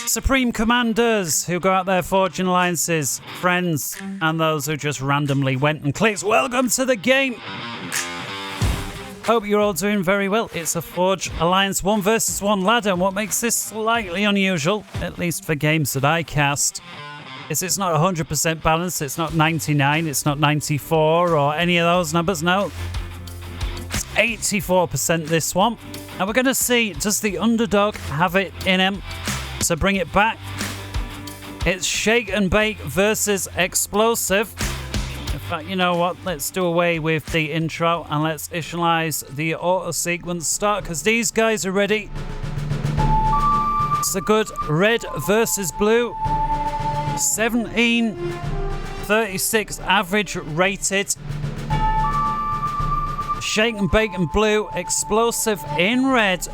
Supreme Commanders who go out there forging alliances, friends, and those who just randomly went and clicked. Welcome to the game. Hope you're all doing very well. It's a Forge Alliance 1 versus 1 ladder, and what makes this slightly unusual, at least for games that I cast, is it's not 100% balanced. It's not 99, it's not 94 or any of those numbers. No, it's 84% this one. And we're going to see, does the underdog have it in him to bring it back? It's Shake and Bake versus Explosive. In fact, you know what? Let's do away with the intro and let's initialize the auto sequence start, because these guys are ready. It's a good red versus blue. 1736 average rated. Shake and Bake in blue, Explosive in red.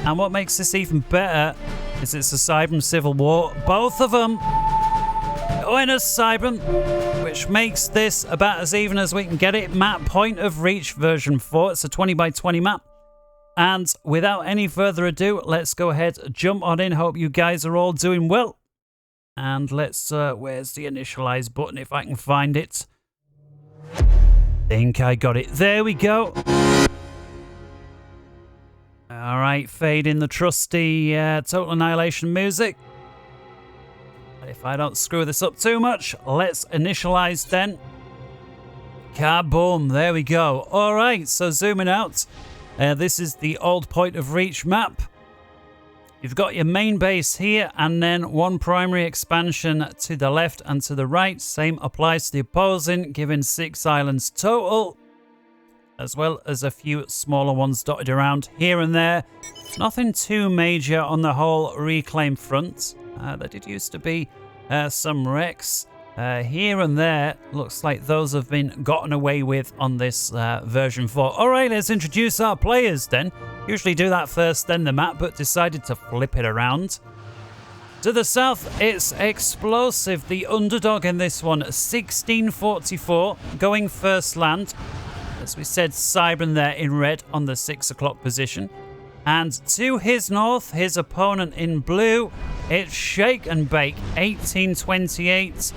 And what makes this even better is it's a Cybran Civil War. Both of them win a Cybran, which makes this about as even as we can get it. Map Point of Reach version 4. It's a 20 by 20 map. And without any further ado, let's go ahead, jump on in. Hope you guys are all doing well. And let's, where's the initialize button if I can find it? Think I got it. There we go. All right, fade in the trusty Total Annihilation music. But if I don't screw this up too much, let's initialize then. Kaboom, there we go. All right, so zooming out. This is the old Point of Reach map. You've got your main base here and then one primary expansion to the left and to the right. Same applies to the opposing, giving 6 islands total, as well as a few smaller ones dotted around here and there. Nothing too major on the whole reclaim front. There did used to be some wrecks here and there. Looks like those have been gotten away with on this version 4. All right, let's introduce our players then. Usually do that first, then the map, but decided to flip it around. To the south, it's Explosive, the underdog in this one. 1644, going first land. As we said, Cybran there in red on the 6 o'clock position. And to his north, his opponent in blue, it's Shake and Bake, 1828.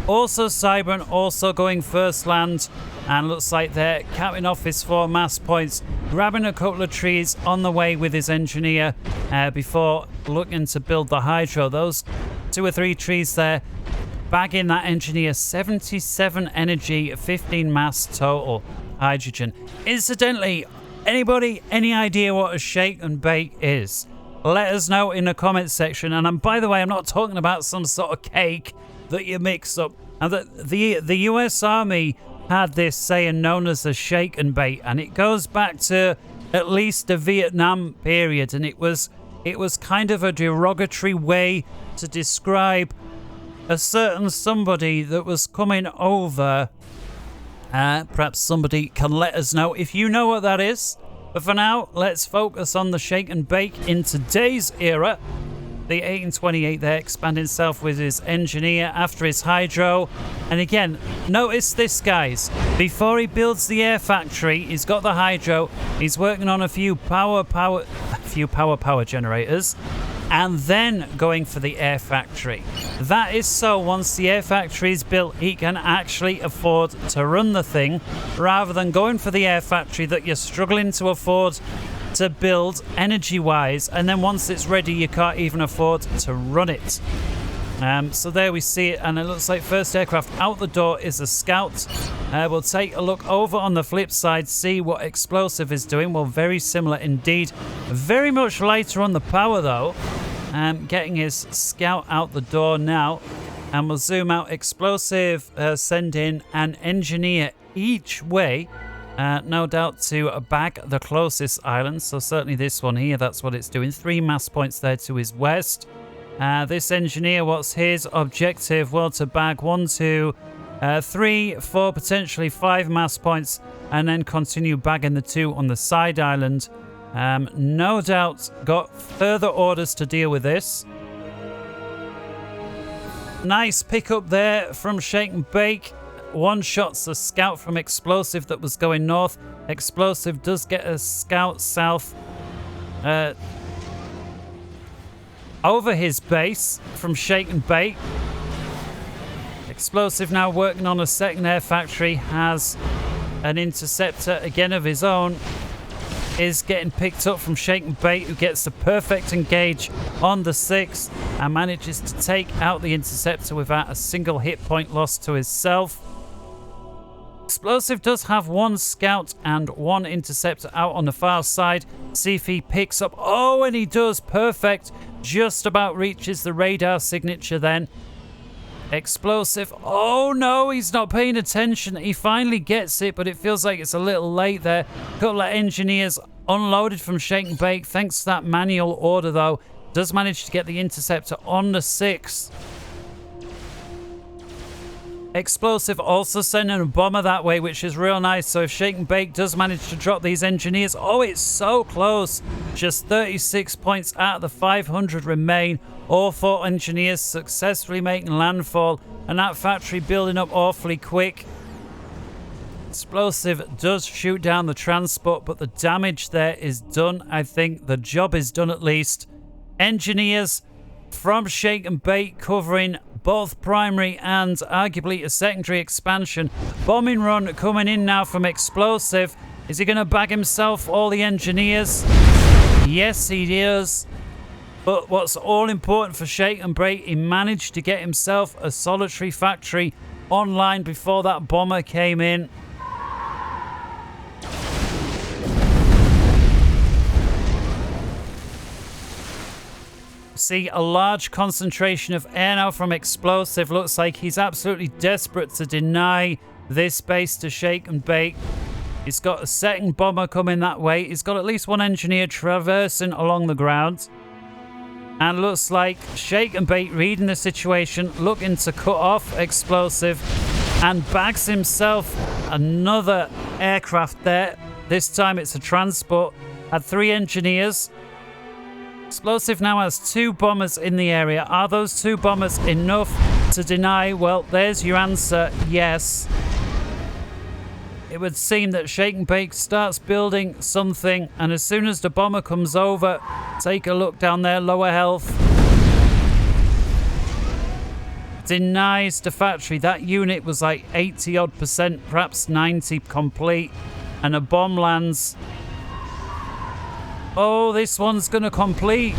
Also Cybran, also going first land. And looks like they're capping off his 4 mass points, grabbing a couple of trees on the way with his engineer before looking to build the hydro. Those 2 or 3 trees there, bagging that engineer. 77 energy, 15 mass total hydrogen. Incidentally, anybody, any idea what a Shake and Bake is? Let us know in the comments section. And by the way, I'm not talking about some sort of cake that you mix up. And the US Army had this saying known as the Shake and Bake, and it goes back to at least the Vietnam period, and it was kind of a derogatory way to describe a certain somebody that was coming over. Perhaps somebody can let us know if you know what that is. But for now, let's focus on the Shake and Bake in today's era. The 1828 there, expanding south with his engineer after his hydro. And again, notice this, guys. Before he builds the air factory, he's got the hydro. He's working on a few power generators, and then going for the air factory. That is so once the air factory is built, he can actually afford to run the thing, rather than going for the air factory that you're struggling to afford to build energy-wise, and then once it's ready, you can't even afford to run it. So there we see it, and it looks like first aircraft out the door is a scout. We'll take a look over on the flip side, see what Explosive is doing. Well, very similar indeed. Very much lighter on the power though. Getting his scout out the door now, and we'll zoom out. Explosive sending an engineer each way. No doubt to bag the closest island, so certainly this one here, that's what it's doing. 3 mass points there to his west. This engineer, what's his objective? Well, to bag 1, 2, 3, 4, potentially 5 mass points, and then continue bagging the 2 on the side island. No doubt got further orders to deal with this. Nice pickup there from Shake and Bake. One shot's the scout from Explosive that was going north. Explosive does get a scout south. over his base from Shake and Bake. Explosive now working on a second air factory, has an interceptor again of his own. Is getting picked up from Shake and Bake, who gets the perfect engage on the 6 and manages to take out the interceptor without a single hit point lost to himself. Explosive does have 1 scout and 1 interceptor out on the far side. See if he picks up. Oh, and he does. Perfect. Just about reaches the radar signature then. Explosive. Oh no, he's not paying attention. He finally gets it, but it feels like it's a little late there. Couple of engineers unloaded from Shake and Bake. Thanks to that manual order, though, does manage to get the interceptor on the 6. Explosive also sending a bomber that way, which is real nice. So if Shake and Bake does manage to drop these engineers, oh, it's so close. Just 36 points out of the 500 remain. All 4 engineers successfully making landfall, and that factory building up awfully quick. Explosive does shoot down the transport, but the damage there is done. I think the job is done at least. Engineers from Shake and Bake covering both primary and arguably a secondary expansion. Bombing run coming in now from Explosive. Is he going to bag himself all the engineers? Yes, he is. But what's all important for Shake and Bake, he managed to get himself a solitary factory online before that bomber came in. See a large concentration of air now from Explosive. Looks like he's absolutely desperate to deny this base to Shake and Bake. He's got a second bomber coming that way. He's got at least 1 engineer traversing along the ground. And looks like Shake and Bake reading the situation, looking to cut off Explosive, and bags himself another aircraft there. This time it's a transport. Had 3 engineers. Explosive now has 2 bombers in the area. Are those 2 bombers enough to deny? Well, there's your answer. Yes. It would seem that Shake and Bake starts building something, and as soon as the bomber comes over, take a look down there, lower health. Denies the factory. That unit was like 80 odd %, perhaps 90 complete, and a bomb lands. Oh, this one's gonna complete.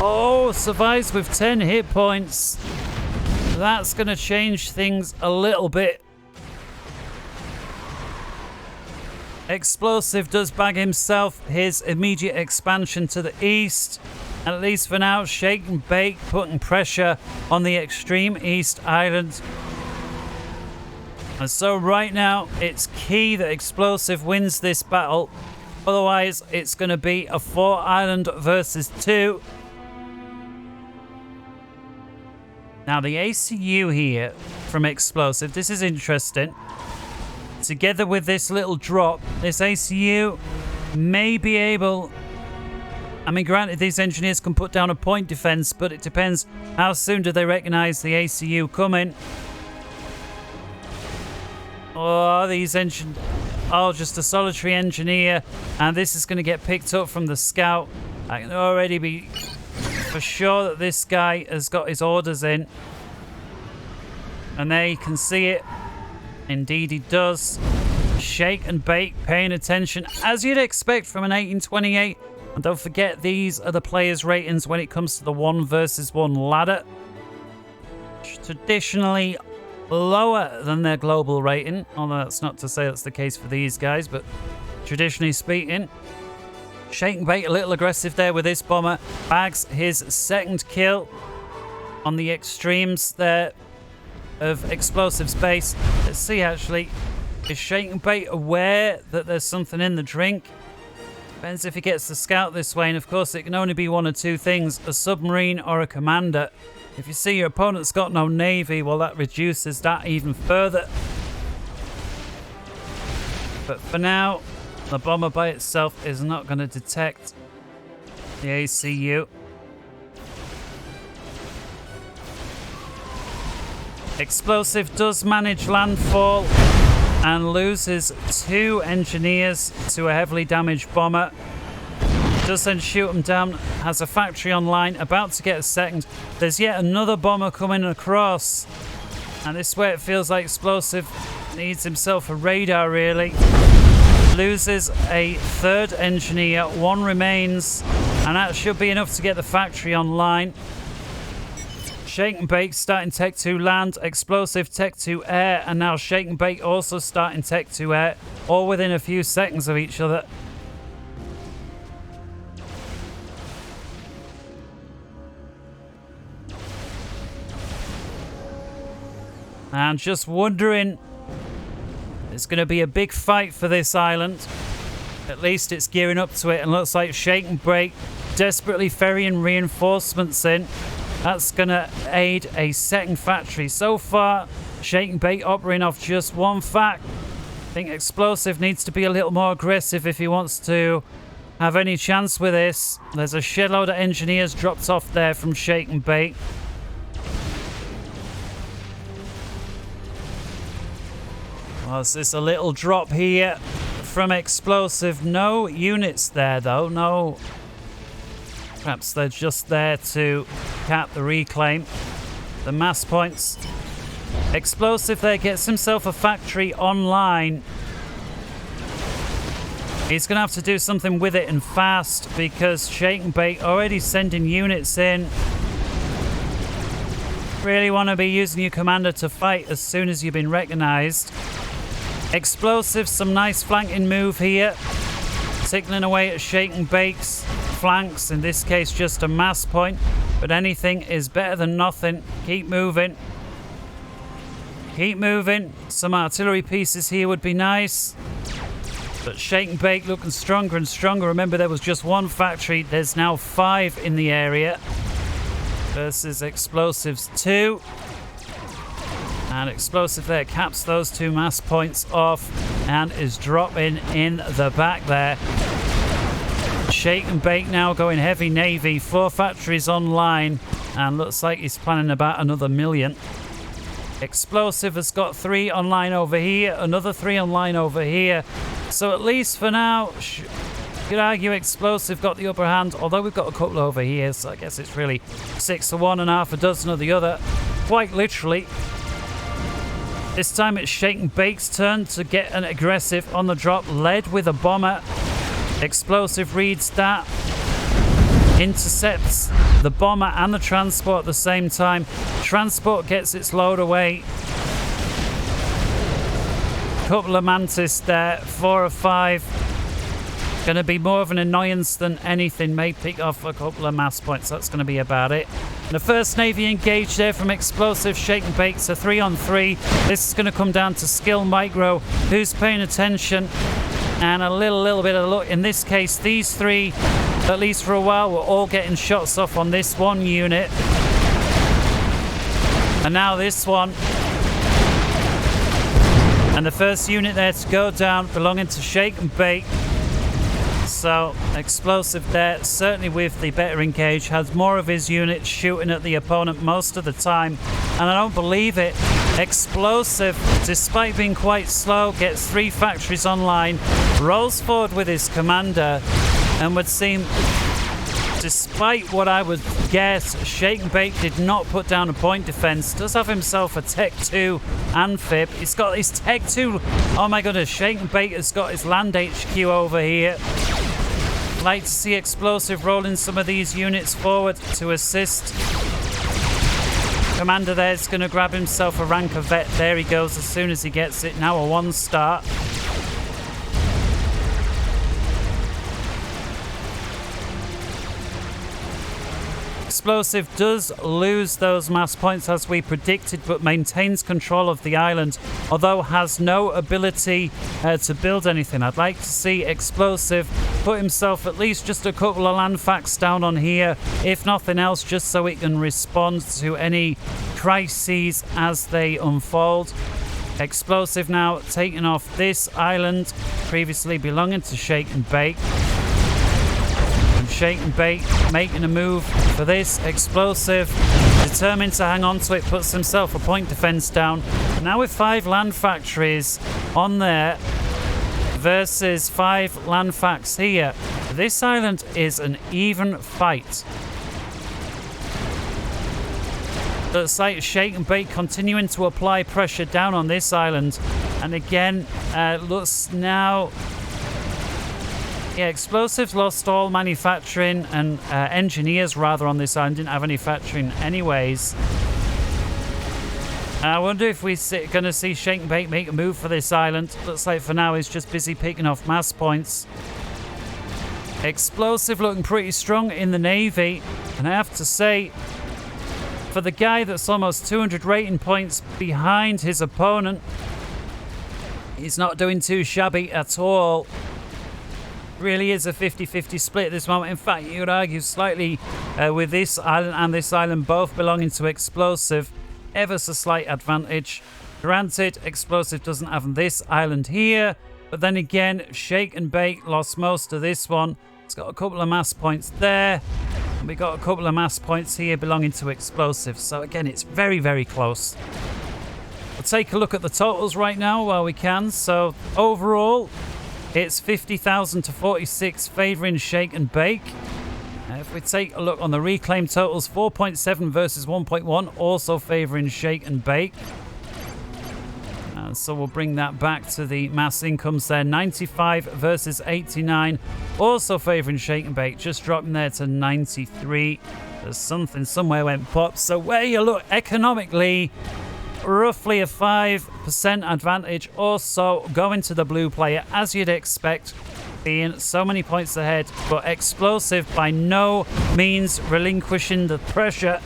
Oh, survives with 10 hit points. That's gonna change things a little bit. Explosive does bag himself his immediate expansion to the east. At least for now, Shake and Bake putting pressure on the extreme east island. And so right now, it's key that Explosive wins this battle. Otherwise, it's going to be a 4 island versus 2. Now, the ACU here from Explosive, this is interesting. Together with this little drop, this ACU may be able... I mean, granted, these engineers can put down a point defense, but it depends how soon do they recognize the ACU coming. Oh, these engineers... Oh, just a solitary engineer, and this is going to get picked up from the scout. I can already be for sure that this guy has got his orders in. And there you can see it. Indeed he does. Shake and Bake paying attention, as you'd expect from an 1828. And don't forget, these are the players' ratings when it comes to the 1 versus 1 ladder. Traditionally lower than their global rating, although that's not to say that's the case for these guys, but traditionally speaking. Shake and Bake a little aggressive there with this bomber. Bags his second kill on the extremes there of Explosive space. Let's see, actually, is Shake and Bake aware that there's something in the drink? Depends if he gets the scout this way, and of course it can only be 1 or 2 things, a submarine or a commander. If you see your opponent's got no navy, well, that reduces that even further. But for now, the bomber by itself is not going to detect the ACU. Explosive does manage landfall and loses 2 engineers to a heavily damaged bomber. Does then shoot them down. Has a factory online. About to get a second. There's yet another bomber coming across. And this way it feels like Explosive needs himself a radar, really. Loses a third engineer. One remains. And that should be enough to get the factory online. Shake and Bake starting Tech 2 land. Explosive Tech 2 air. And now Shake and Bake also starting Tech 2 air. All within a few seconds of each other. And just wondering, it's going to be a big fight for this island. At least it's gearing up to it, and looks like Shake and Bake desperately ferrying reinforcements in. That's going to aid a second factory. So far, Shake and Bake operating off just one fact. I think Explosive needs to be a little more aggressive if he wants to have any chance with this. There's a shitload of engineers dropped off there from Shake and Bake. Well, it's just a little drop here from Explosive. No units there, though. No. Perhaps they're just there to cap the reclaim. The mass points. Explosive there gets himself a factory online. He's going to have to do something with it and fast, because Shake and Bake already sending units in. Really want to be using your commander to fight as soon as you've been recognized. Explosive, some nice flanking move here. Tickling away at Shake and Bake's flanks. In this case, just a mass point. But anything is better than nothing. Keep moving. Keep moving. Some artillery pieces here would be nice. But Shake and Bake looking stronger and stronger. Remember, there was just one factory. There's now 5 in the area. Versus Explosive's 2. And Explosive there caps those 2 mass points off and is dropping in the back there. Shake and Bake now going heavy navy. 4 factories online, and looks like he's planning about another 1 million. Explosive has got 3 online over here, another 3 online over here. So at least for now, you could argue Explosive got the upper hand, although we've got a couple over here, so I guess it's really 6 to 1 and half a dozen of the other. Quite literally. This time it's Shake and Bake's turn to get an aggressive on the drop, led with a bomber. Explosive reads that. Intercepts the bomber and the transport at the same time. Transport gets its load away. Couple of Mantis there, 4 or 5. Going to be more of an annoyance than anything. May pick off a couple of mass points. That's going to be about it. The first Navy engaged there from Explosive. Shake and Bake, so 3-on-3. This is going to come down to skill micro. Who's paying attention? And a little bit of luck. In this case, these 3, at least for a while, were all getting shots off on this one unit. And now this one. And the first unit there to go down belonging to Shake and Bake. So Explosive there, certainly with the better engage, has more of his units shooting at the opponent most of the time. And I don't believe it. Explosive, despite being quite slow, gets 3 factories online, rolls forward with his commander, and would seem, despite what I would guess, Shake and Bake did not put down a point defense. Does have himself a Tech 2 amphib. He's got his Tech 2. Oh my goodness, Shake and Bake has got his land HQ over here. Like to see Explosive rolling some of these units forward to assist. Commander there's going to grab himself a rank of vet. There he goes as soon as he gets it. Now a 1-star. Explosive does lose those mass points as we predicted, but maintains control of the island, although has no ability to build anything. I'd like to see Explosive put himself at least just a couple of land facts down on here, if nothing else, just so it can respond to any crises as they unfold. Explosive now taking off this island, previously belonging to Shake and Bake. Shake and Bake making a move for this. Explosive determined to hang on to it, puts himself a point defense down. Now with 5 land factories on there versus 5 land facts here, This island is an even fight. Looks like Shake and Bake continuing to apply pressure down on this island. And again, looks now... Yeah, Explosives lost all manufacturing and engineers rather on this island. Didn't have any factoring anyways. I wonder if we're going to see Shake and Bake make a move for this island. Looks like for now he's just busy picking off mass points. Explosive looking pretty strong in the Navy. And I have to say, for the guy that's almost 200 rating points behind his opponent, he's not doing too shabby at all. Really is a 50-50 split at this moment. In fact, you could argue slightly with this island and this island both belonging to Explosive. Ever so slight advantage. Granted, Explosive doesn't have this island here. But then again, Shake and Bake lost most of this one. It's got a couple of mass points there. And we got a couple of mass points here belonging to Explosive. So again, it's very, very close. We'll take a look at the totals right now while we can. So overall, it's 50,000 to 46 favouring Shake and Bake. If we take a look on the reclaim totals, 4.7 versus 1.1, also favouring Shake and Bake. So we'll bring that back to the mass incomes there. 95 versus 89. Also favouring Shake and Bake. Just dropping there to 93. There's something somewhere went pop. So where you look economically, roughly a 5% advantage or so going to the blue player, as you'd expect, being so many points ahead. But Explosive by no means relinquishing the pressure.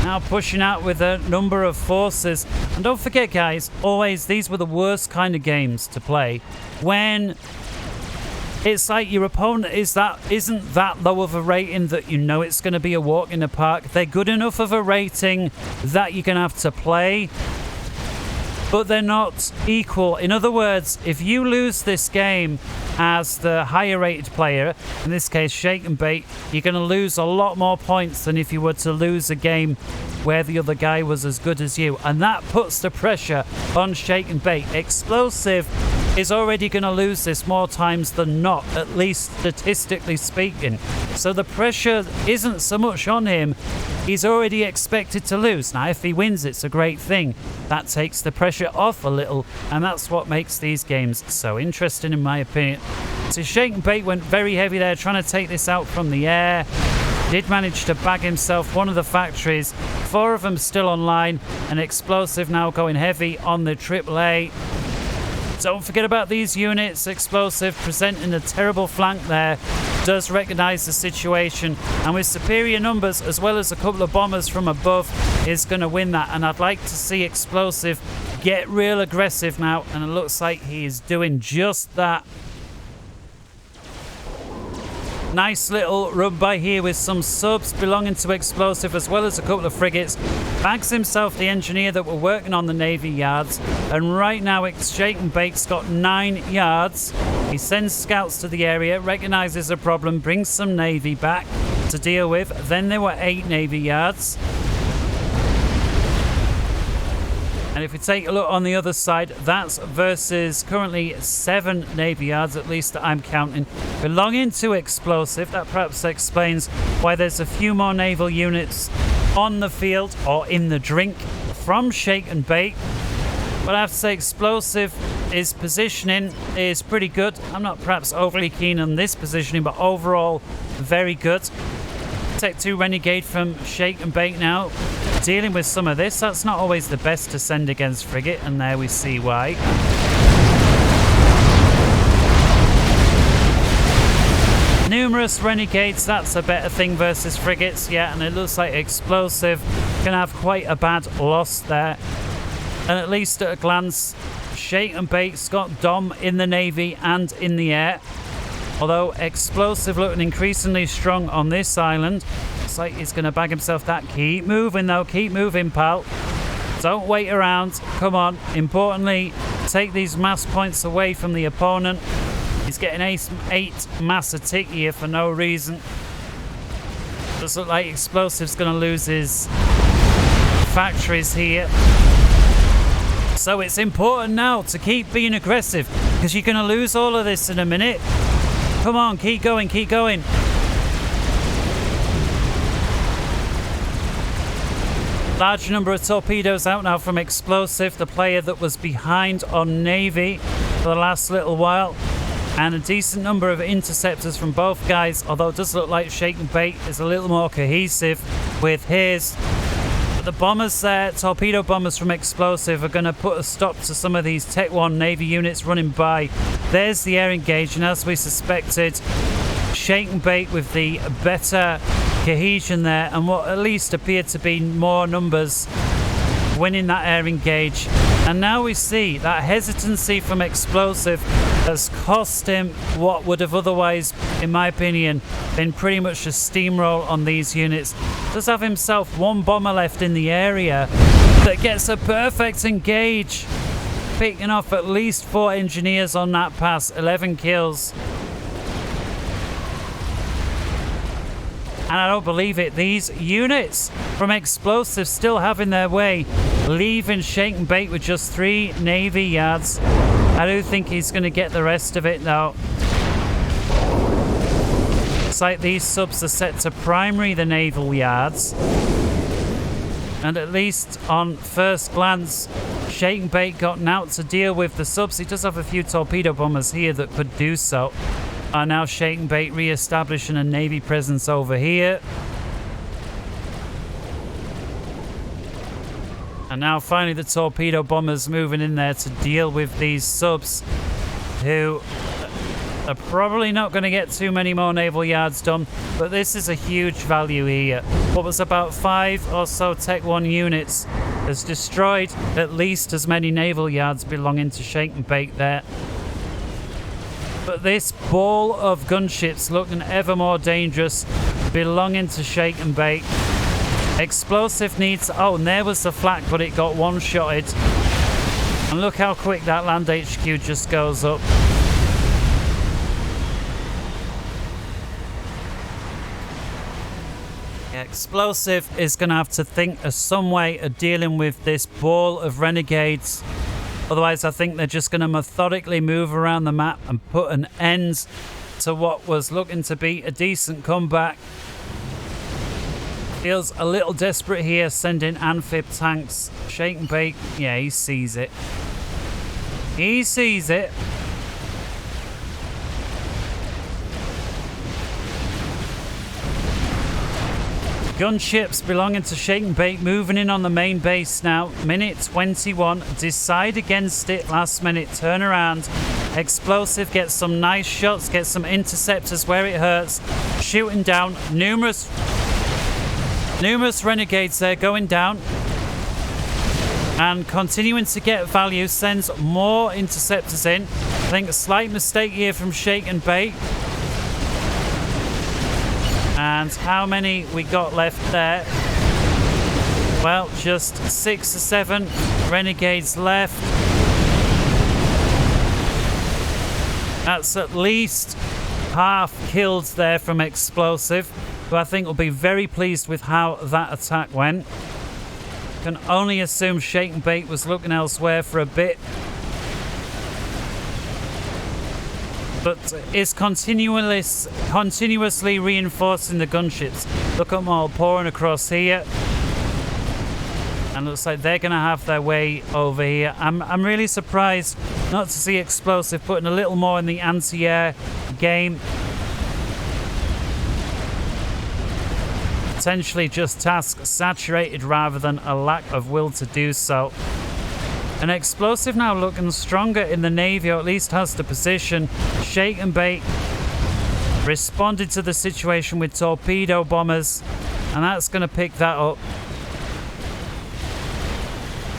Now pushing out with a number of forces. And don't forget, guys, always these were the worst kind of games to play when it's like your opponent isn't that low of a rating that you know it's going to be a walk in the park. They're good enough of a rating that you're going to have to play, but they're not equal. In other words, if you lose this game as the higher rated player, in this case Shake and Bake, you're going to lose a lot more points than if you were to lose a game where the other guy was as good as you. And that puts the pressure on Shake and Bake. Explosive is already going to lose this more times than not, at least statistically speaking. So the pressure isn't so much on him. He's already expected to lose. Now, if he wins, it's a great thing. That takes the pressure off a little, and that's what makes these games so interesting, in my opinion. So Shake and Bake went very heavy there, trying to take this out from the air. Did manage to bag himself one of the factories. 4 of them still online, and Explosive now going heavy on the AAA. Don't forget about these units. Explosive presenting a terrible flank there. Does recognise the situation, and with superior numbers as well as a couple of bombers from above is going to win that. And I'd like to see Explosive get real aggressive now, and it looks like he is doing just that. Nice little run by here with some subs belonging to Explosive as well as a couple of frigates. Bags himself the engineer that were working on the Navy yards. And right now Shake and Bake's got 9 yards. He sends scouts to the area, recognises a problem, brings some Navy back to deal with. Then there were 8 Navy yards. And if we take a look on the other side, that's versus currently 7 Navy yards, at least that I'm counting, belonging to Explosive. That perhaps explains why there's a few more naval units on the field or in the drink from Shake and Bake. But I have to say, Explosive, his positioning is pretty good. I'm not perhaps overly keen on this positioning, but overall, very good. Tech 2 Renegade from Shake and Bake now, dealing with some of this. That's not always the best to send against frigate, and there we see why. Numerous Renegades, that's a better thing versus frigates, yeah, and it looks like Explosive can have quite a bad loss there. And at least at a glance, Shake and Bake's got Dom in the Navy and in the air. Although Explosive looking increasingly strong on this island. Looks like he's going to bag himself that. Keep moving though, keep moving, pal. Don't wait around, come on. Importantly, take these mass points away from the opponent. He's getting 8 mass a tick here for no reason. Does look like Explosive's going to lose his factories here. So it's important now to keep being aggressive, because you're going to lose all of this in a minute. Come on, keep going, keep going. Large number of torpedoes out now from Explosive, the player that was behind on Navy for the last little while. And a decent number of interceptors from both guys, although it does look like Shake and Bake is a little more cohesive with his. But the bombers there, torpedo bombers from Explosive, are going to put a stop to some of these Tech 1 Navy units running by. There's the air engage, and as we suspected, Shake and Bake with the better cohesion there, and what at least appeared to be more numbers winning that air engage. And now we see that hesitancy from Explosive has cost him what would have otherwise, in my opinion, been pretty much a steamroll on these units. Does have himself one bomber left in the area that gets a perfect engage, picking off at least 4 engineers on that pass, 11 kills. And I don't believe it. These units from Explosive still having their way, leaving Shake and Bake with just 3 Navy yards. I do think he's going to get the rest of it though. Looks like these subs are set to primary the naval yards. And at least on first glance, Shake and Bake gotten out to deal with the subs. He does have a few torpedo bombers here that could do so. Are now Shake and Bake re-establishing a Navy presence over here. And now finally the torpedo bombers moving in there to deal with these subs, who are probably not going to get too many more naval yards done, but this is a huge value here. What was about 5 or so Tech 1 units has destroyed at least as many naval yards belonging to Shake and Bake there. But this ball of gunships looking ever more dangerous, belonging to Shake and Bake. Explosive needs... Oh, and there was the flak, but it got one-shotted. And look how quick that land HQ just goes up. Explosive is going to have to think of some way of dealing with this ball of renegades. Otherwise, I think they're just going to methodically move around the map and put an end to what was looking to be a decent comeback. Feels a little desperate here, sending amphib tanks. Shake and Bake, yeah, he sees it. He sees it. Gunships belonging to Shake and Bake moving in on the main base now. Minute 21. Decide against it. Last minute turnaround. Explosive gets some nice shots. Gets some interceptors where it hurts. Shooting down. Numerous renegades there going down. And continuing to get value. Sends more interceptors in. I think a slight mistake here from Shake and Bake. And how many we got left there? Well, just 6 or 7 renegades left. That's at least half killed there from Explosive, who I think will be very pleased with how that attack went. Can only assume Shake and Bake was looking elsewhere for a bit. But is continuously reinforcing the gunships. Look at them all pouring across here. And looks like they're going to have their way over here. I'm really surprised not to see Explosive putting a little more in the anti-air game. Potentially just task saturated rather than a lack of will to do so. An Explosive now looking stronger in the Navy, or at least has the position. Shake and Bake responded to the situation with torpedo bombers, and that's going to pick that up.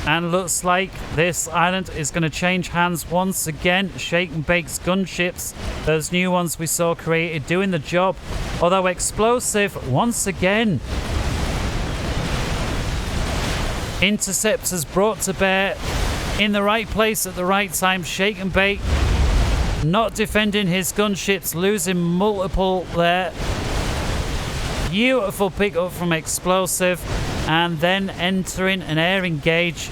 And looks like this island is going to change hands once again. Shake and Bake's gunships, those new ones we saw created, doing the job. Although Explosive, once again, interceptors brought to bear in the right place at the right time. Shake and Bake not defending his gunships, losing multiple there. Beautiful pick up from Explosive, and then entering an air engage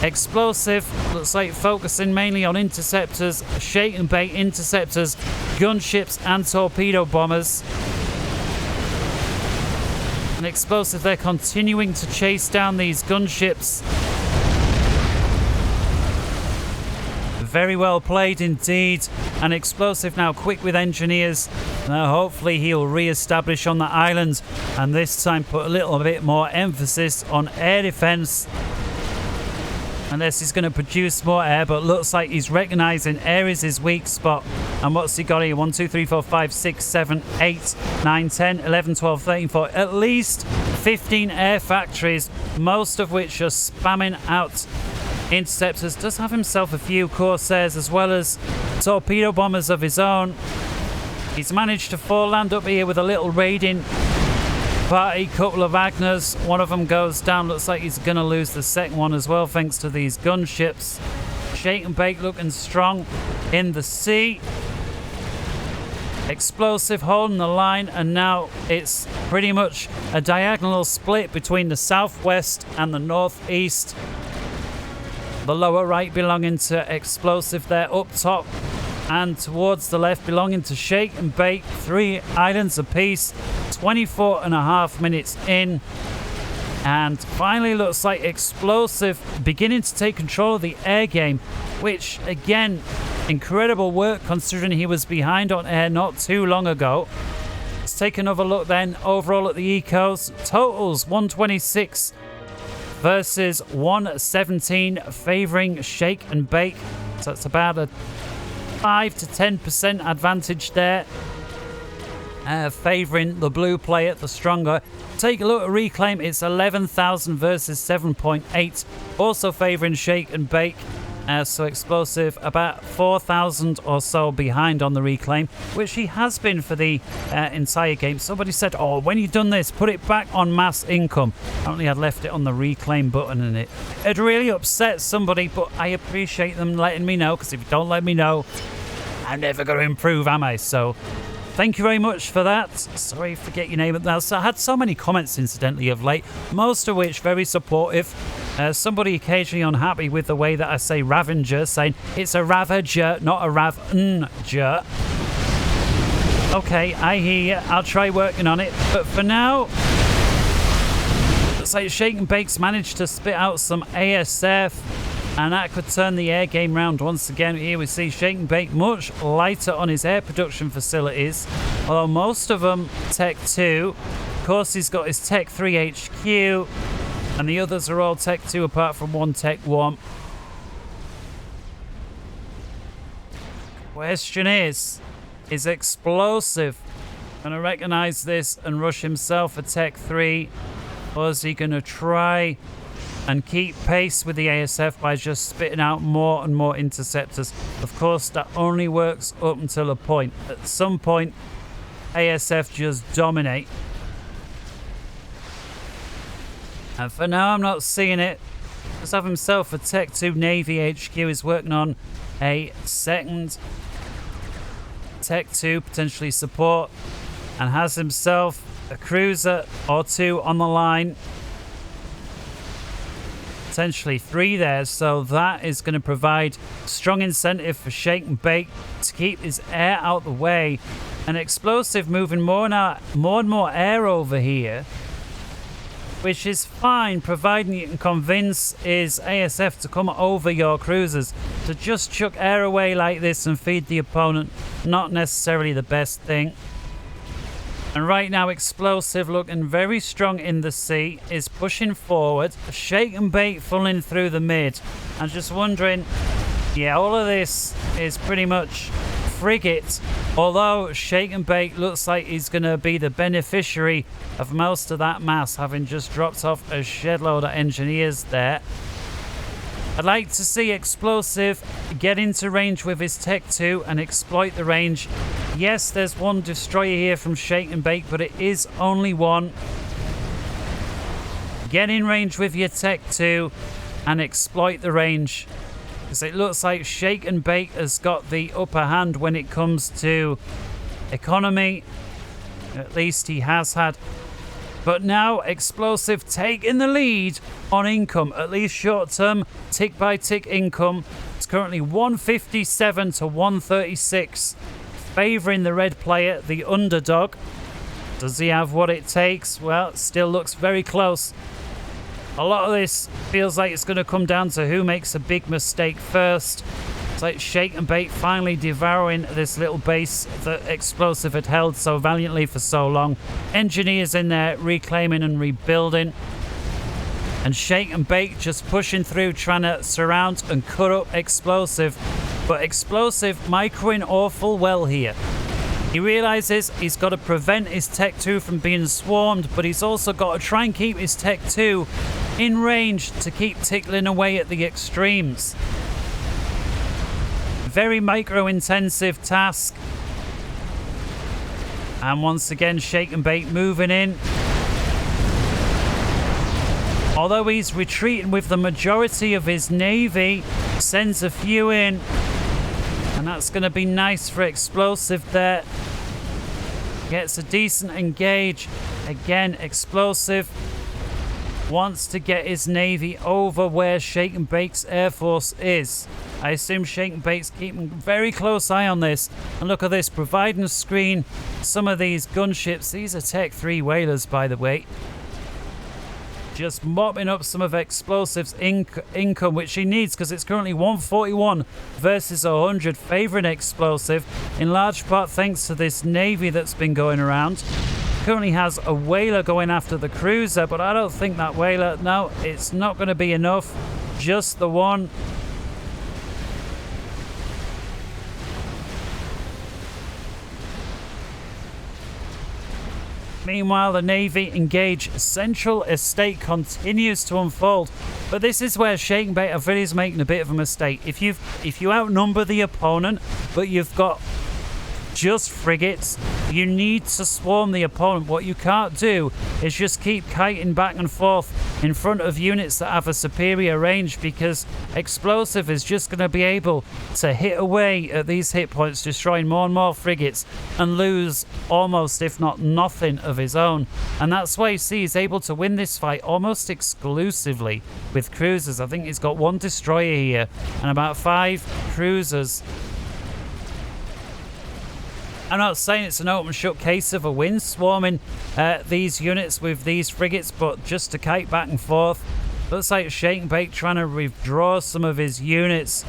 Explosive looks like focusing mainly on interceptors, shake and bake interceptors, gunships and torpedo bombers. And Explosive, they're continuing to chase down these gunships. Very well played indeed. And Explosive now quick with engineers. Now hopefully he'll re-establish on the island and this time put a little bit more emphasis on air defense. Unless he's going to produce more air, but looks like he's recognizing air is his weak spot. And what's he got here? 1, 2, 3, 4, 5, 6, 7, 8, 9, 10, 11, 12, 13, 14. At least 15 air factories, most of which are spamming out interceptors. Does have himself a few Corsairs as well as torpedo bombers of his own. He's managed to land up here with a little raiding party, couple of Agners. One of them goes down. Looks like he's going to lose the second one as well thanks to these gunships. Shake and bake looking strong in the sea. Explosive holding the line, and now it's pretty much a diagonal split between the southwest and the northeast. The lower right belonging to Explosive there up top, and towards the left belonging to Shake and Bake. 3 islands apiece, 24.5 minutes in. And finally looks like Explosive beginning to take control of the air game, which again, incredible work considering he was behind on air not too long ago. Let's take another look then overall at the ecos. Totals 126 versus 117 favouring Shake and Bake. So it's about a 5 to 10% advantage there, favouring the blue player, the stronger. Take a look at Reclaim. It's 11,000 versus 7.8, also favouring Shake and Bake. So Explosive about 4,000 or so behind on the Reclaim, which he has been for the entire game. Somebody said, oh, when you've done this, put it back on mass income. Apparently I'd left it on the Reclaim button, and it really upset somebody, but I appreciate them letting me know, because if you don't let me know, I'm never going to improve, am I? So thank you very much for that. Sorry, forget your name. I had so many comments, incidentally, of late, most of which very supportive. Somebody occasionally unhappy with the way that I say Ravager, saying it's a Ravager, not a Ravager. Okay, I hear you. I'll try working on it. But for now, looks like Shake and Bake's managed to spit out some ASF, and that could turn the air game round once again. Here we see Shake and Bake much lighter on his air production facilities, although most of them Tech 2. Of course, he's got his Tech 3 HQ, and the others are all Tech 2 apart from one Tech 1. Question is Explosive going to recognize this and rush himself for Tech 3, or is he going to try and keep pace with the ASF by just spitting out more and more interceptors? Of course, that only works up until a point. At some point, ASF just dominate. And for now, I'm not seeing it. Just have himself a Tech 2 Navy HQ. Is working on a second Tech 2, potentially support, and has himself a cruiser or 2 on the line. Potentially 3 there, so that is going to provide strong incentive for Shake and Bake to keep his air out the way. And Explosive moving more and more air over here, which is fine, providing you can convince his ASF to come over your cruisers. To just chuck air away like this and feed the opponent, not necessarily the best thing. And right now, Explosive looking very strong in the sea, is pushing forward. Shake and Bake falling through the mid. I'm just wondering, yeah, all of this is pretty much frigate, although Shake and Bake looks like he's going to be the beneficiary of most of that mass, having just dropped off a shed load of engineers there. I'd like to see Explosive get into range with his Tech 2 and exploit the range. Yes, there's one destroyer here from Shake and Bake, but it is only one. Get in range with your Tech 2 and exploit the range, because it looks like Shake and Bake has got the upper hand when it comes to economy. At least he has had But now Explosive taking the lead on income, at least short term, tick by tick income. It's currently 157 to 136, favouring the red player, the underdog. Does he have what it takes? Well, it still looks very close. A lot of this feels like it's going to come down to who makes a big mistake first. It's like Shake and Bake finally devouring this little base that Explosive had held so valiantly for so long. Engineers in there reclaiming and rebuilding. And Shake and Bake just pushing through, trying to surround and cut up Explosive. But Explosive microing awful well here. He realizes he's got to prevent his Tech 2 from being swarmed, but he's also got to try and keep his Tech 2 in range to keep tickling away at the extremes. Very micro-intensive task. And once again, Shake and Bake moving in. Although he's retreating with the majority of his navy, sends a few in. And that's going to be nice for Explosive there. Gets a decent engage. Again, Explosive wants to get his navy over where Shake and Bake's Air Force is. I assume Shake and Bake's keeping a very close eye on this. And look at this, providing a screen. Some of these gunships, these are Tech 3 whalers, by the way. Just mopping up some of Explosive's income, which he needs because it's currently 141 versus 100, favouring Explosive, in large part thanks to this navy that's been going around. Currently has a whaler going after the cruiser, but I don't think that whaler, no, it's not going to be enough. Just the one. Meanwhile, the Navy engage. Central Estate continues to unfold. But this is where Shake and Bake is making a bit of a mistake. If you outnumber the opponent, but you've got just frigates, you need to swarm the opponent. What you can't do is just keep kiting back and forth in front of units that have a superior range, because Explosive is just going to be able to hit away at these hit points, destroying more and more frigates, and lose almost, if not nothing, of his own. And that's why you see he's able to win this fight almost exclusively with cruisers. I think he's got 1 destroyer here and about 5 cruisers. I'm not saying it's an open shut case of a win, swarming these units with these frigates, but just to kite back and forth. Looks like Shake and Bake trying to withdraw some of his units.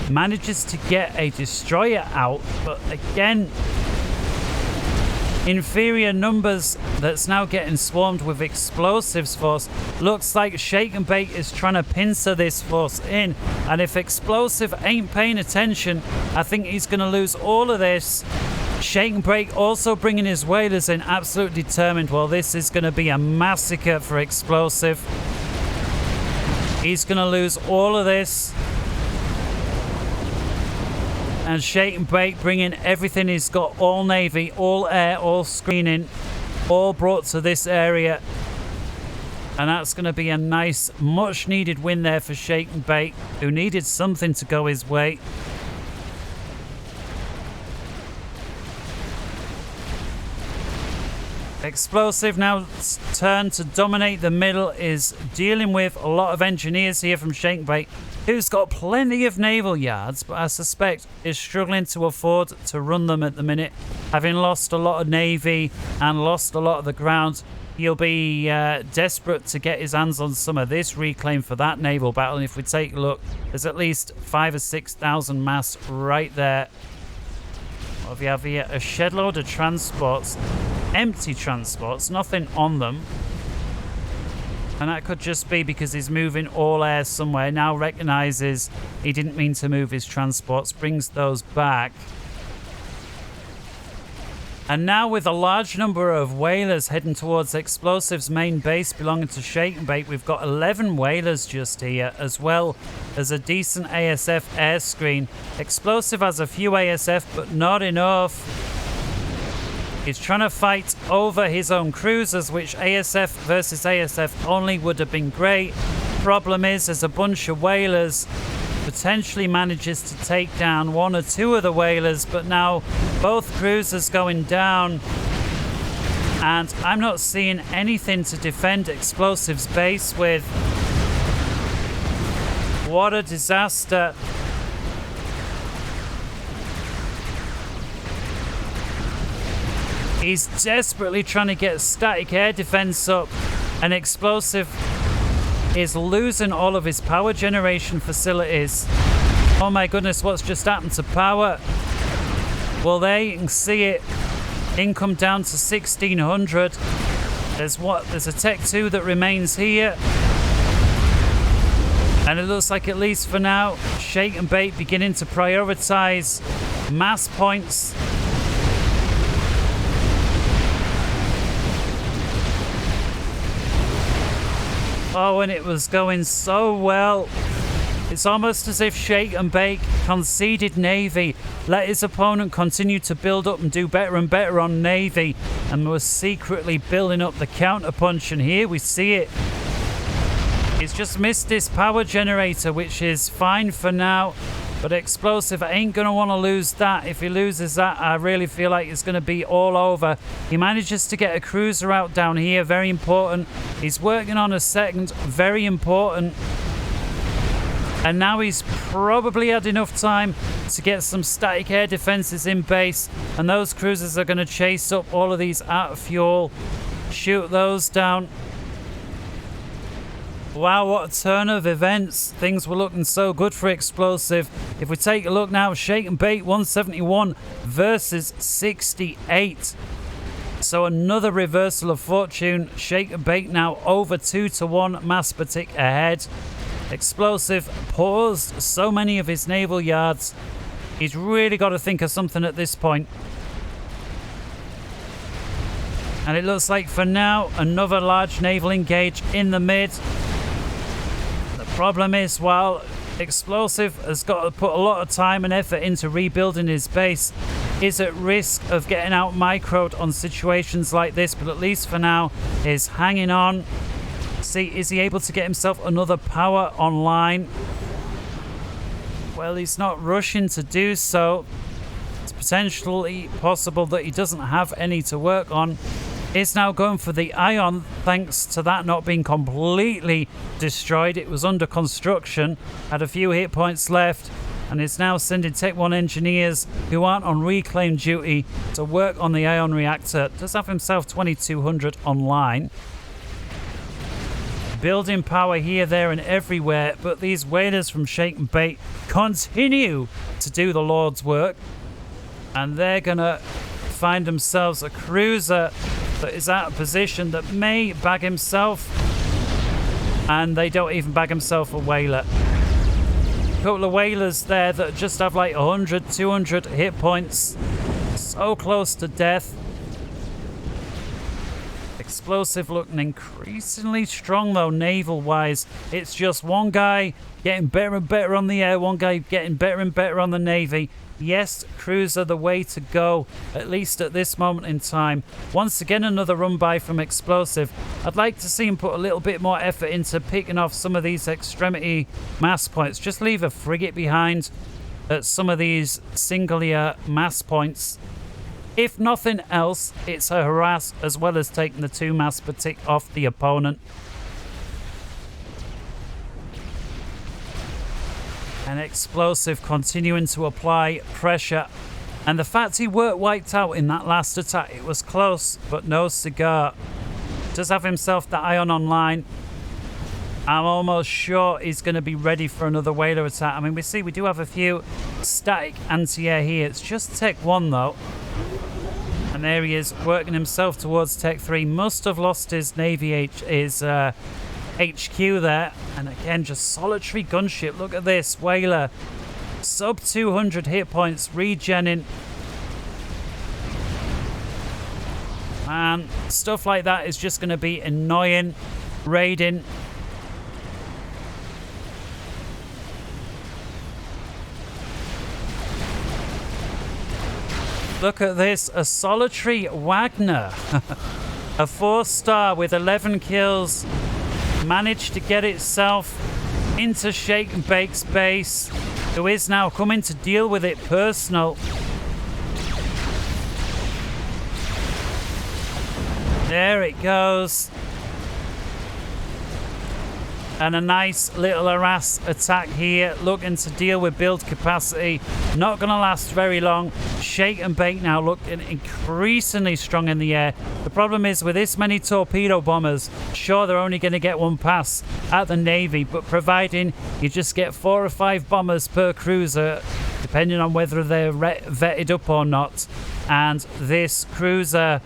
Manages to get a destroyer out, but again, inferior numbers that's now getting swarmed with Explosive's force. Looks like Shake and Bake is trying to pincer this force in, and if Explosive ain't paying attention, I think he's going to lose all of this. Shake and Bake also bringing his whalers in, absolutely determined. Well, this is going to be a massacre for Explosive. He's going to lose all of this. And Shake and Bake bringing everything he's got, all navy, all air, all screening, all brought to this area. And that's going to be a nice, much needed win there for Shake and Bake, who needed something to go his way. Explosive now turn to dominate the middle, is dealing with a lot of engineers here from Shake and Bake, who's got plenty of naval yards, but I suspect is struggling to afford to run them at the minute. Having lost a lot of navy and lost a lot of the ground, he'll be desperate to get his hands on some of this reclaim for that naval battle. And if we take a look, there's at least 5,000 or 6,000 mass right there. What have you have here? A shed load of transports. Empty transports, nothing on them. And that could just be because he's moving all air somewhere. Now recognizes he didn't mean to move his transports, brings those back. And now with a large number of whalers heading towards Explosive's main base belonging to Shake and Bake, we've got 11 whalers just here, as well as a decent ASF air screen. Explosive has a few ASF, but not enough. He's trying to fight over his own cruisers, which ASF versus ASF only would have been great. Problem is, there's a bunch of whalers. Potentially manages to take down 1 or 2 of the whalers, but now both cruisers going down. And I'm not seeing anything to defend Explosive's base with. What a disaster. He's desperately trying to get static air defense up, and Explosive is losing all of his power generation facilities. Oh my goodness, what's just happened to power? Well, there you can see it. Income down to 1600. There's a Tech 2 that remains here. And it looks like, at least for now, Shake and Bake beginning to prioritize mass points. Oh, and it was going so well. It's almost as if Shake and Bake conceded Navy, let his opponent continue to build up and do better and better on Navy, and was secretly building up the counterpunch, and here we see it. He's just missed his power generator, which is fine for now, but Explosive ain't going to want to lose that. If he loses that, I really feel like it's going to be all over. He manages to get a cruiser out down here, very important. He's working on a second, very important. And now he's probably had enough time to get some static air defenses in base. And those cruisers are going to chase up all of these out of fuel. Shoot those down. Wow, what a turn of events. Things were looking so good for Explosive. If we take a look now, Shake and Bake 171 versus 68. So another reversal of fortune. Shake and Bake now over 2-1, mass per tick ahead. Explosive paused so many of his naval yards. He's really got to think of something at this point. And it looks like for now, another large naval engage in the mid. The problem is, while Explosive has got to put a lot of time and effort into rebuilding his base, is at risk of getting out microed on situations like this, but at least for now is hanging on. See, is he able to get himself another power online? Well, he's not rushing to do so. It's potentially possible that he doesn't have any to work on. He's now going for the Ion, thanks to that not being completely destroyed. It was under construction, had a few hit points left, and is now sending Tech 1 engineers who aren't on reclaim duty to work on the Ion reactor. Does have himself 2200 online. Building power here, there and everywhere, but these whalers from Shake and Bake continue to do the Lord's work, and they're gonna find themselves a cruiser that is out of position that may bag himself, and they don't even bag himself a whaler. A couple of whalers there that just have like 100, 200 hit points, so close to death. Explosive looking increasingly strong though, naval wise. It's just one guy getting better and better on the air, one guy getting better and better on the Navy. Yes, cruiser the way to go, at least at this moment in time. Once again, another run by from Explosive. I'd like to see him put a little bit more effort into picking off some of these extremity mass points. Just leave a frigate behind at some of these singular mass points. If nothing else, it's a harass as well as taking the 2 mass per tick off the opponent. And Explosive continuing to apply pressure. And the fact he weren't wiped out in that last attack, it was close, but no cigar. Does have himself the Ion online. I'm almost sure he's going to be ready for another whaler attack. I mean, we do have a few static anti-air here. It's just Tech 1 though. And there he is, working himself towards Tech 3. Must have lost his Navy HQ there. And again, just solitary gunship. Look at this, whaler. Sub 200 hit points, regenning. And stuff like that is just going to be annoying. Raiding. Look at this, a solitary Wagner. A 4-star with 11 kills. Managed to get itself into Shake and Bake's base, who is now coming to deal with it personal. There it goes. And a nice little harass attack here, looking to deal with build capacity. Not going to last very long. Shake and Bake now looking increasingly strong in the air. The problem is with this many torpedo bombers, sure, they're only going to get one pass at the Navy, but providing you just get 4 or 5 bombers per cruiser, depending on whether they're vetted up or not, and this cruiser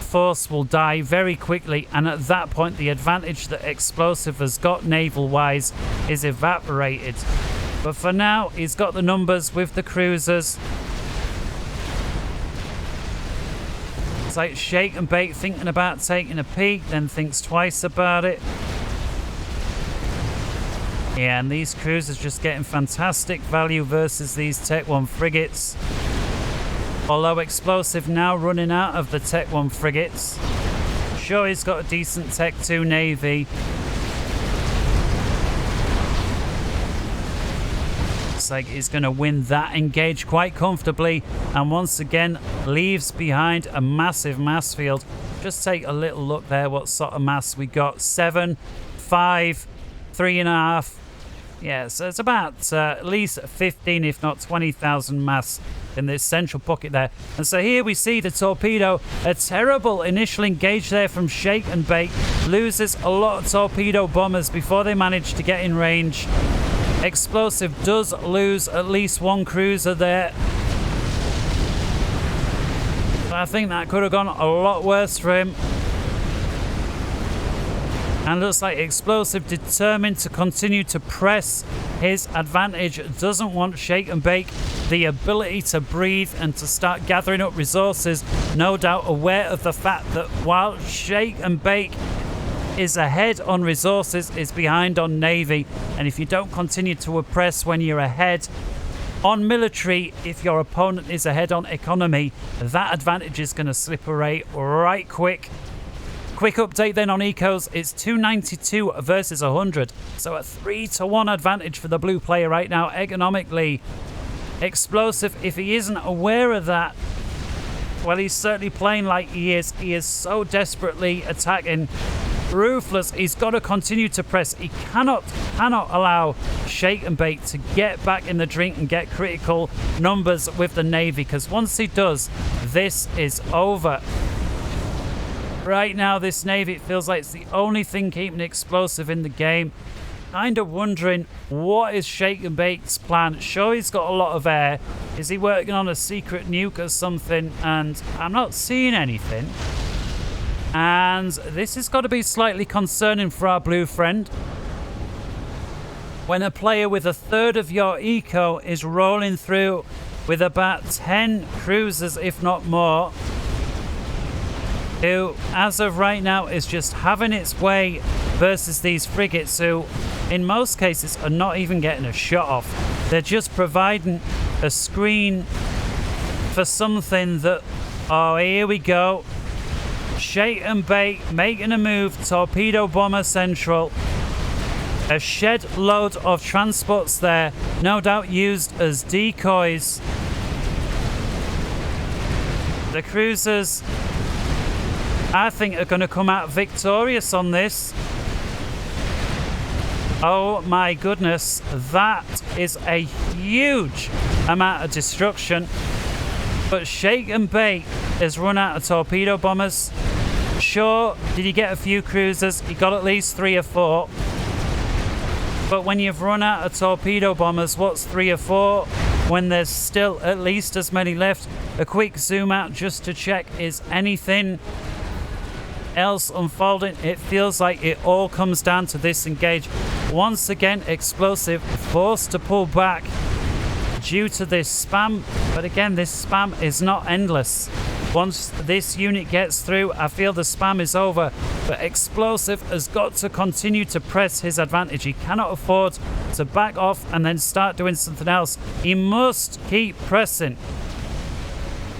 force will die very quickly, and at that point the advantage that Explosive has got naval wise is evaporated. But for now he's got the numbers with the cruisers. It's like Shake and Bake thinking about taking a peek, then thinks twice about it. Yeah, and these cruisers just getting fantastic value versus these Tech 1 frigates. Although Explosive now running out of the Tech 1 frigates. Sure, he's got a decent Tech 2 Navy. Looks like he's going to win that engage quite comfortably. And once again, leaves behind a massive mass field. Just take a little look there what sort of mass we got. 7, 5, 3.5. Yeah, so it's about at least 15, if not 20,000 mass in this central pocket there. And so here we see the torpedo. A terrible initial engage there from Shake and Bake. Loses a lot of torpedo bombers before they manage to get in range. Explosive does lose at least one cruiser there. But I think that could have gone a lot worse for him. And looks like Explosive determined to continue to press his advantage. Doesn't want Shake and Bake the ability to breathe and to start gathering up resources. No doubt aware of the fact that while Shake and Bake is ahead on resources, is behind on Navy. And if you don't continue to oppress when you're ahead on military, if your opponent is ahead on economy, that advantage is going to slip away right quick. Quick update then on ecos. It's 292 versus 100. So a 3-to-1 advantage for the blue player right now economically. Explosive, if he isn't aware of that, well, he's certainly playing like he is. He is so desperately attacking. Ruthless. He's got to continue to press. He cannot allow Shake and Bake to get back in the drink and get critical numbers with the Navy, because once he does, this is over. Right now, this Navy, it feels like it's the only thing keeping Explosive in the game. Kind of wondering, what is Shake and Bake's plan? Sure, he's got a lot of air. Is he working on a secret nuke or something? And I'm not seeing anything. And this has got to be slightly concerning for our blue friend. When a player with a third of your eco is rolling through with about 10 cruisers, if not more, who, as of right now, is just having its way versus these frigates who, in most cases, are not even getting a shot off. They're just providing a screen for something that... Oh, here we go. Shake and Bake making a move. Torpedo bomber central. A shed load of transports there. No doubt used as decoys. The cruisers, I think, are going to come out victorious on this. Oh my goodness, that is a huge amount of destruction. But Shake and Bake has run out of torpedo bombers. Sure, did he get a few cruisers? He got at least 3 or 4. But when you've run out of torpedo bombers, what's 3 or 4? When there's still at least as many left. A quick zoom out just to check, is anything else unfolding? It feels like it all comes down to this engage. Once again, Explosive forced to pull back due to this spam, but again, this spam is not endless. Once this unit gets through, I feel the spam is over, but Explosive has got to continue to press his advantage. He cannot afford to back off and then start doing something else. He must keep pressing.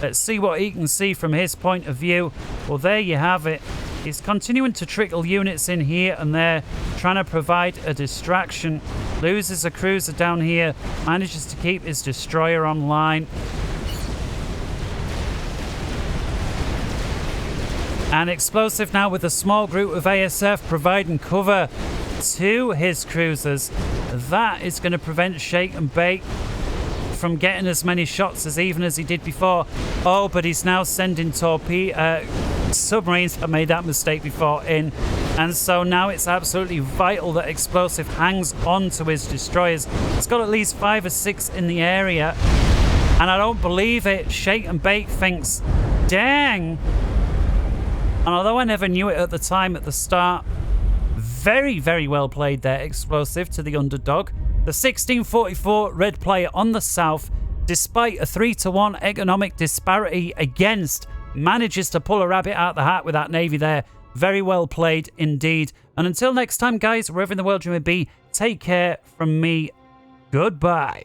Let's see what he can see from his point of view. Well, there you have it. He's continuing to trickle units in here and there, trying to provide a distraction. Loses a cruiser down here, manages to keep his destroyer online. And Explosive now with a small group of ASF providing cover to his cruisers. That is going to prevent Shake and Bake from getting as many shots as even as he did before. Oh, but he's now sending submarines. I made that mistake before in. And so now it's absolutely vital that Explosive hangs on to his destroyers. He's got at least 5 or 6 in the area. And I don't believe it. Shake and Bake thinks, dang. And although I never knew it at the time at the start, very, very well played there, Explosive, to the underdog. The 1644 red player on the south, despite a 3-to-1 economic disparity against, manages to pull a rabbit out the hat with that navy there. Very well played indeed. And until next time, guys, wherever in the world you may be, take care from me. Goodbye.